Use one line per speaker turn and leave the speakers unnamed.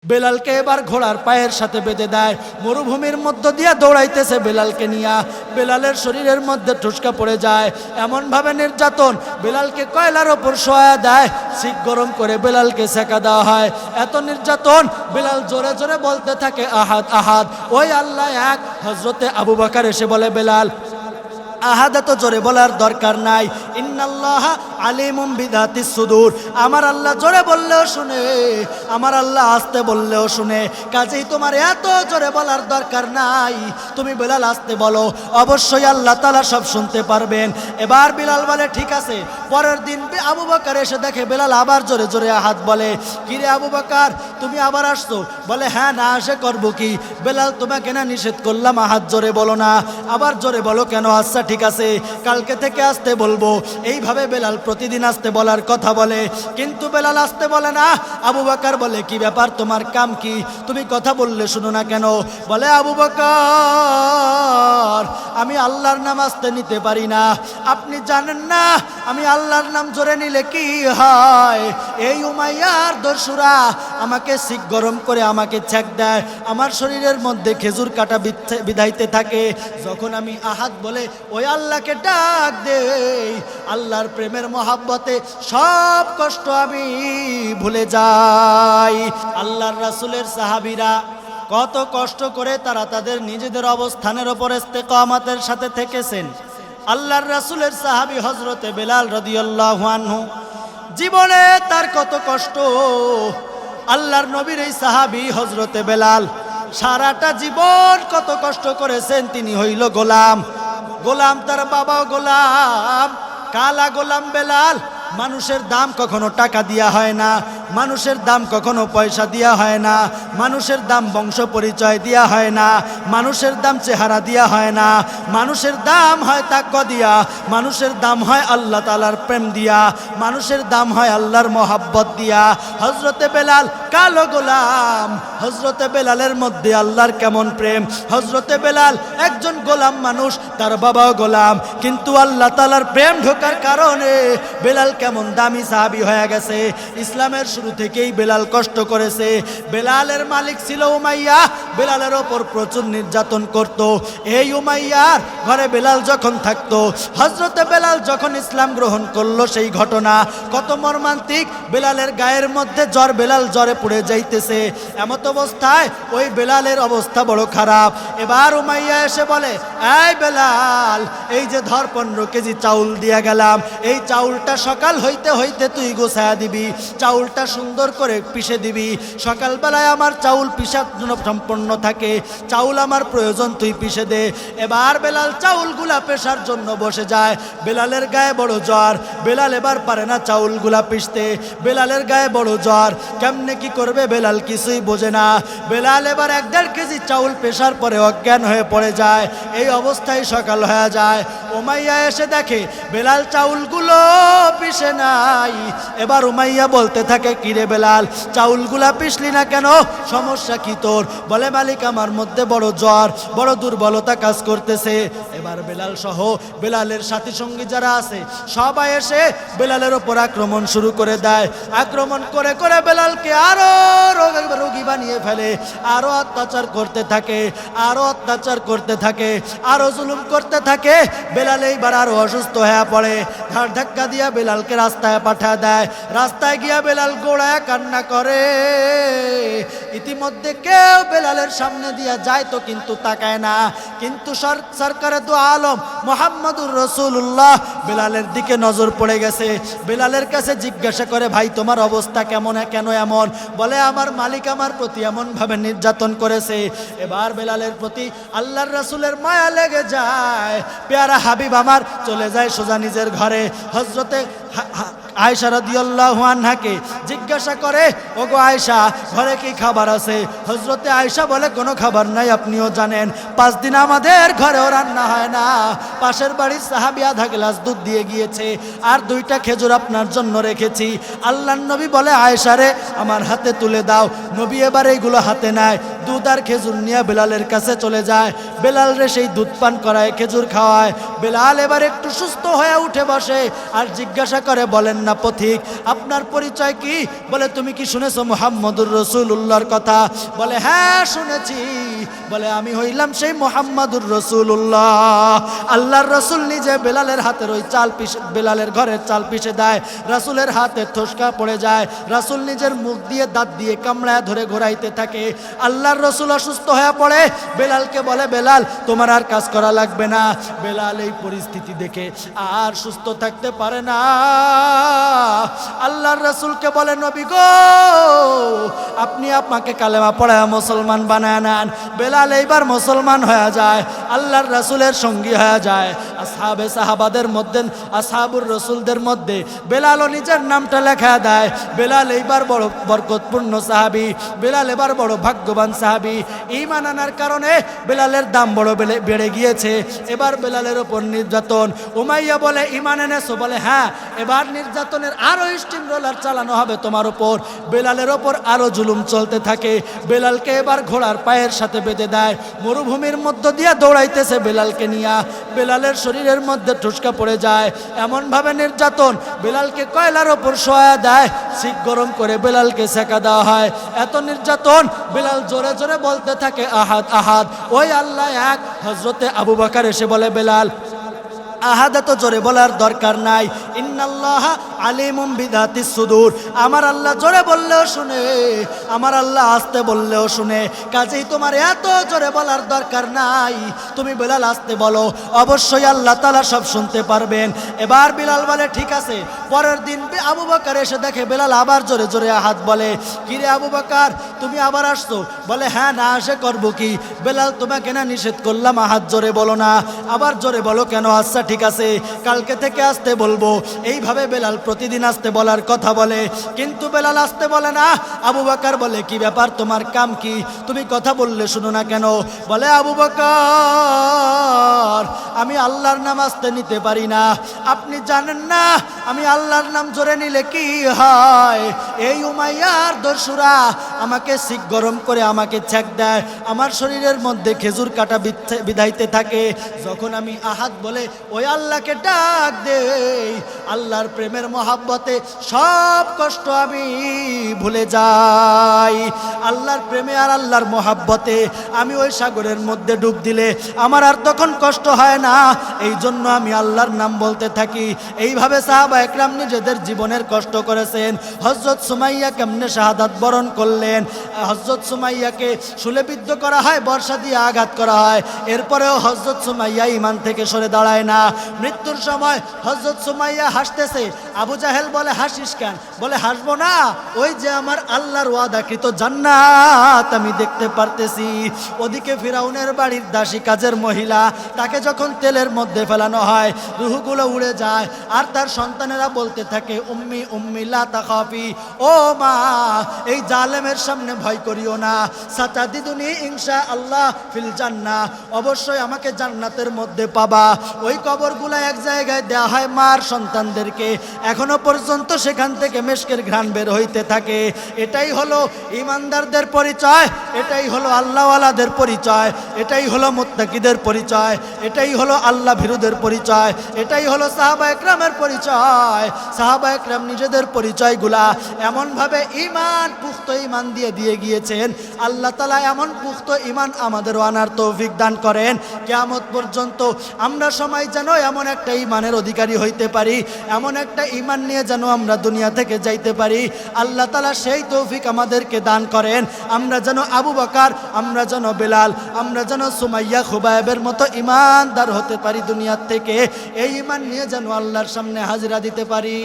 বেলালকে এবার ঘোড়ার পায়ের সাথে বেঁধে দেয়, মরুভূমির মধ্য দিয়ে দৌড়াইতেছে বেলালকে নিয়ে। বেলালের শরীরের মধ্যে ঠুসকা পড়ে যায়, এমনভাবে নির্যাতন, বেলালকে কয়লার ওপর শোয়া দেয়, শিক গরম করে বেলালকে সেকা দেওয়া হয়। এত নির্যাতন, বেলাল জোরে জোরে বলতে থাকে আহাদ আহাদ, ওই আল্লাহ এক। হযরতে আবু বকর এসে বলে, বেলাল আহাদ এত জোরে বলার দরকার নাই, ইন্নাল্লাহ আলিমুম বিদাতিস সুদূর। আমার আল্লাহ জোরে বললেও শুনে, আমার আল্লাহ আস্তে বললেও শুনে, কাজেই তোমার এত জোরে বলার দরকার নাই। তুমি বেলাল আস্তে বলো, অবশ্যই আল্লাহ তাআলা সব শুনতে পারবেন। এবার বেলাল বলে ঠিক আছে। পরের দিন আবু বকর এসে দেখে বেলাল আবার জোরে জোরে আহাদ বলে। কিরে আবু বকর, তুমি আবার আসছো? বলে হ্যাঁ, না আসে করবো কি? বেলাল, তোমাকে না নিষেধ করলাম আহাদ জোরে বলো না, আবার জোরে বলো কেন? আচ্ছা ঠিক আছে, কালকে থেকে আসতে বলবো। এইভাবে বেলাল প্রতিদিন আসতে বলার কথা বলে, কিন্তু বেলাল আসতে বলে না। আবু বকর বলে, কি ব্যাপার, তোমার কাম কি? তুমি কথা বললে শুনো না কেন? বলে, আবু বকর, আমি আল্লাহর নাম আসতে নিতে পারি না। আপনি জানেন না আমি আল্লাহর নাম জোরে নিলে কি হয়? এই উমাইয়ার দস্যুরা আমাকে শিক গরম করে আমাকে ছ্যাক দেয়, আমার শরীরের মধ্যে খেজুর কাটা বিধাইতে থাকে। যখন আমি আহাদ বলে ওই আল্লাহকে ডাক দেই, আল্লাহর প্রেমের মহাব্বতে সব কষ্ট আমি ভুলে যাই। আল্লাহর রাসূলের সাহাবীরা কত কষ্ট করে তারা তাদের নিজেদের অবস্থানের ওপর ইস্তেকামাতের সাথে থেকেছেন। আল্লাহর রাসূলের সাহাবী হযরতে বেলাল রাদিয়াল্লাহু আনহু, জীবনে তার কত কষ্ট। আল্লাহর নবীর এই সাহাবী হযরতে বেলাল সারাটা জীবন কত কষ্ট করেছেন। তিনি হইল গোলাম, গোলাম তার বাবাও গোলাম, কালা গোলাম বেলাল। মানুষের দাম কখনো টাকা দিয়া হয় না, মানুষের দাম কখনো পয়সা দিয়া হয় না, মানুষের দাম বংশ পরিচয় দিয়া হয় না, মানুষের দাম চেহারা দিয়া হয় না, মানুষের দাম হয় তাকওয়া দিয়া, মানুষের দাম হয় আল্লাহ তাআলার প্রেম দিয়া, মানুষের দাম হয় আল্লাহর মহাব্বত দিয়া। হযরতে বেলাল কালো গোলাম, হযরতে বেলালের মধ্যে আল্লাহর কেমন প্রেম। হযরতে বেলাল একজন গোলাম মানুষ, তার বাবাও গোলাম, কিন্তু আল্লাহ তাআলার প্রেম ঢোকার কারণে বেলাল কেমন দামি সাহাবী হয়ে গেছে। ইসলামের শুরু থেকেই বেলাল কষ্ট করেছে। বেলালের মালিক ছিল উমাইয়া, বেলালের ওপর প্রচুর নির্যাতন করত। এই উমাইয়ার ঘরে বেলাল যখন থাকতো, হযরতে বেলাল যখন ইসলাম গ্রহণ করলো, সেই ঘটনা কত মর্মান্তিক। বেলালের গায়ের মধ্যে জ্বর, বেলাল জ্বরে পুড়ে যাইতেছে। এমত অবস্থায় ওই বেলালের অবস্থা বড় খারাপ। এবার উমাইয়া এসে বলে, এই বেলাল, এই যে ধর 15 কেজি চাউল দিয়া গেলাম, এই চাউলটা সকাল হইতে হইতে তুই গোছায়া দিবি, চাউলটা সুন্দর করে পিষে দিবি। সকালবেলায় আমার চাউল পিষার জন্য সম্পন্ন থাকে, চাউল আমার প্রয়োজন, তুই পিষে দে। এবার বেলাল চাউলগুলা পেশার জন্য বসে যায়। বেলালের গায়ে বড় জ্বর, বেলাল এবার পারে না চাউলগুলা পিষতে। বেলালের গায়ে বড় জ্বর, কেমনে কি করবে বেলাল কিছুই বোঝে না। বেলাল এবার 1-1.5 কেজি চাউল পেশার পরে অজ্ঞান হয়ে পড়ে যায়। এই অবস্থায় সকাল হয়ে যায়। উমাইয়া এসে দেখে বেলাল চাউলগুলো পিষে নাই। এবার উমাইয়া বলতে থাকে, কিরে বেলাল, চাউলগুলা পিষলি না কেন? সমস্যা কি তোর? বলে, মালিক, আমার মধ্যে বড় জ্বর, বড় দুর্বলতা কাজ করতেছে। এবার বেলাল সহ বেলালের সাথী সঙ্গী যারা আছে সবাই এসে বেলালের ওপর আক্রমণ শুরু করে দেয়। আক্রমণ করে করে বেলালকে আরো রোগী বানিয়ে ফেলে, আরো অত্যাচার করতে থাকে, আরো অত্যাচার করতে থাকে, আরো জুলুম করতে থাকে। বেলাল এইবার আরো অসুস্থ হয়ে পড়ে। ঘাড় ধাক্কা দিয়া বেলালকে রাস্তায় পাঠা দেয়। রাস্তায় গিয়া বেলাল গোড়ায় কান্না করে। ইতিমধ্যে কেউ বেলালের সামনে দিয়া যায় তো কিন্তু তাকায় না, কিন্তু সরকারে দু আলম মুহাম্মদুর রাসূলুল্লাহ বেলালের দিকে নজর পড়ে গেছে। বেলালের কাছে জিজ্ঞাসা করে, ভাই তোমার অবস্থা কেমন, কেন এমন? বলে, আমার মালিক আমার প্রতি এমন ভাবে নির্যাতন করেছে। এবার বেলালের প্রতি আল্লাহর রাসূলের মায়া লেগে যায়। পেয়ারা হাবিব আমার চলে যায় সোজা নিজের ঘরে। হযরতে আয়েশা রাদিয়াল্লাহু আনহাকে জিজ্ঞাসা করে, ওগো আয়েশা, ঘরে কি খাবার আছে? হযরতে আয়েশা বলে, কোনো খাবার নাই, আপনিও জানেন 5 দিন আমাদের ঘরেও রান্না হয় না। পাশের বাড়ির সাহাবী আধা গ্লাস দুধ দিয়ে গিয়েছে, আর 2টা খেজুর আপনার জন্য রেখেছি। আল্লাহর নবী বলে, আয়েশা রে, আমার হাতে তুলে দাও। নবী এবার এইগুলো হাতে নেয়, দুধ আর খেজুর নিয়ে বেলালের কাছে চলে যায়। বেলাল রে সেই দুধ পান করায়, খেজুর খাওয়ায়। বেলাল এবার একটু সুস্থ হয়ে উঠে বসে আর জিজ্ঞাসা করে, বলেন না পথিক, আপনার পরিচয় কি? বলে, তুমি কি শুনেছো মুহাম্মদুর রাসূলুল্লাহর কথা? বলে, হ্যাঁ শুনেছি। বলে, আমি হইলাম সেই মুহাম্মদুর রাসূলুল্লাহ। আল্লাহর রাসূল নিজে বেলালের হাতের ওই চাল পিষে, বেলালের ঘরের চাল পিষে দেয়। রাসূলের হাতে ঠোসকা পড়ে যায়। রাসূল নিজের মুখ দিয়ে দাঁত দিয়ে কামড়ায় ধরে ঘোরাইতে থাকে। আল্লাহর রাসূল অসুস্থ হয়ে পড়ে। বেলালকে বলে, বেলাল তোমার আর কাজ করা লাগবে না। বেলাল এই পরিস্থিতি দেখে আর সুস্থ থাকতে পারে না। আল্লাহর রাসূলকে বলে, নবী গো, আপনি আমাকে কালেমা পড়ায় মুসলমান বানায় নেন। বেলাল এইবার মুসলমান হয়ে যায়, আল্লাহর রাসূলের সঙ্গী হয়ে যায়। আসহাবে সাহাবাদের মধ্যে, আসহাবুর রাসূলদের মধ্যে বেলালও নিজের নামটা লেখা দেয়। বেলাল এইবার বড় বরকতপূর্ণ সাহাবী, বেলাল এবার বড় ভাগ্যবান সাহাবী। ঈমান আনার কারণে বেলালের দাম বড় বেড়ে গিয়েছে। এবার বেলালের ওপর নির্যাতন। উমাইয়া বলে, ঈমান এনেছো? বলে, হ্যাঁ। এবার নির্যাতনের আরো স্টিম রোলার চালানো হবে তোমার ওপর। বেলালের ওপর আরো জুলুম চলতে থাকে। বেলালকে এবার ঘোড়ার পায়ের সাথে বেঁধে দেয়। মরুভূমির মধ্য দিয়ে দৌড়াইতেছে বেলালকে নিয়ে। বেলালের শরীরের মধ্যে ঠুসকা পড়ে যায়। এমন ভাবে নির্যাতন, বেলালকে কয়লার ওপর শোয়া দেয়। শিক গরম করে বেলালকে সেকা দেওয়া হয়। এত নির্যাতন, বেলাল জোরে জোরে বলতে থাকে, আহাদ আহাদ, ওই আল্লাহ এক। হযরতে আবু বকর এসে বলে, বেলাল আহাদ এত জোরে বলার দরকার নাই। ইন্নাল্লাহ আলিমুম বিদাতিস সুদূর। আমার আল্লাহ জোরে বললেও শুনে, আমার আল্লাহ আস্তে বললেও শুনে। কাজেই তোমার এত জোরে বলার দরকার নাই। তুমি বেলাল আস্তে বলো, অবশ্যই আল্লাহ তাআলা সব শুনতে পারবেন। এবার বেলাল বলে, ঠিক আছে। পরের দিন আবু বকর এসে দেখে বেলাল আবার জোরে জোরে আহাদ বলে। কিরে আবু বকর, তুমি আবার আসছো? বলে, হ্যাঁ, না আসে করবো কি? বেলাল, তোমাকে না নিষেধ করলাম আহাদ জোরে বলো না, আবার জোরে বলো কেন? আচ্ছা ঠিক আছে, কালকে থেকে আসতে বলবো। এইভাবে বেলাল প্রতিদিন আসতে বলার কথা বলে, কিন্তু বেলাল আসতে বলে না। আবু বকর বলে, কি ব্যাপার, তোমার কাম কি? তুমি কথা বললে শুনো না কেন? বলে, আবু বকর, আমি আল্লাহর নাম আসতে নিতে পারি না। আপনি জানেন না আমি আল্লাহর নাম জোরে নিলে কি হয়? এই উমাইয়ার দস্যুরা আমাকে শিক গরম করে আমাকে ছ্যাক দেয়। আমার শরীরের মধ্যে খেজুর কাটা বিধাইতে থাকে। যখন আমি আহাদ বলে ওই আল্লাহকে ডাক দেই, আল্লাহর প্রেমের মহাব্বতে সব কষ্ট আমি ভুলে যাই। আল্লাহর প্রেমে আর আল্লাহর মহাব্বতে আমি ওই সাগরের মধ্যে ডুব দিলে আমার আর তখন কষ্ট হয় না। এই জন্য আমি আল্লাহর নাম বলতে থাকি। এইভাবে সাহাবা একরাম নিজেদের জীবনের কষ্ট করেছেন। হযরত সুমাইয়া কেমনে শাহাদাত বরণ করলেন? হযরত সুমাইয়াকে শুলেবিদ্ধ করা হয়, বর্ষা দিয়ে আঘাত করা হয়। এরপরেও হযরত সুমাইয়া ঈমান থেকে সরে দাঁড়ায় না। মৃত্যুর সময় হযরত সুমাইয়া হাসতেছে। আবু জাহেল বলে, হাসিস কেন? বলে, হাসবো না, ওই যে আমার আল্লাহর ওয়াদাকৃত জান্নাত আমি দেখতে পারতেছি। ওদিকে ফিরাউনের বাড়ির দাসী কাজের মহিলা, তাকে যখন তেলের মধ্যে ফেলানো হয় রুহগুলো উড়ে যায়, আর তার সন্তানেরা বলতে থাকে, উম্মি উম্মি লা তাখাফি, ও মা, এই জালেমের সামনে ভয় করিও না। সাতাদিদুনি ইনশাআল্লাহ ফিল জান্নাহ, অবশ্যই আমাকে জান্নাতের মধ্যে পাবা। ওই কবরগুলো এক জায়গায় দেয়া হয় মার সন্তানদেরকে, এখনো পর্যন্ত সেখান থেকে মেশকের ঘ্রাণ বের হইতে থাকে। এটাই হলো ঈমানদারদের পরিচয়, এটাই হলো আল্লাহওয়ালাদের পরিচয়, এটাই হলো মুত্তাকিদের পরিচয়, এটাই হলো আল্লাহ ভীরুদের পরিচয়, এটাই হলো সাহাবা একরামের পরিচয়। সাহাবা একরাম নিজেদের পরিচয়গুলা এমনভাবে ঈমান, পুখ্ত ঈমান দিয়ে গিয়েছেন। আল্লাহ তাআলা এমন পুখ্ত ঈমান আমাদেরও আনার তৌফিক দান করেন। কিয়ামত পর্যন্ত আমরা সবাই যেন এমন একটা ঈমানের অধিকারী হইতে পারি, এমন একটা ঈমান নিয়ে যেন আমরা দুনিয়া থেকে যাইতে পারি। আল্লাহ তাআলা সেই তৌফিক আমাদেরকে দান করেন। আমরা যেন আবু বকর, আমরা যেন বেলাল, আমরা যেন সুমাইয়া খুবাইবের মতো ঈমানদার হতে পারি দুনিয়া থেকে। এই ঈমান নিয়ে যেন আল্লাহর সামনে হাজিরা দিতে পারি।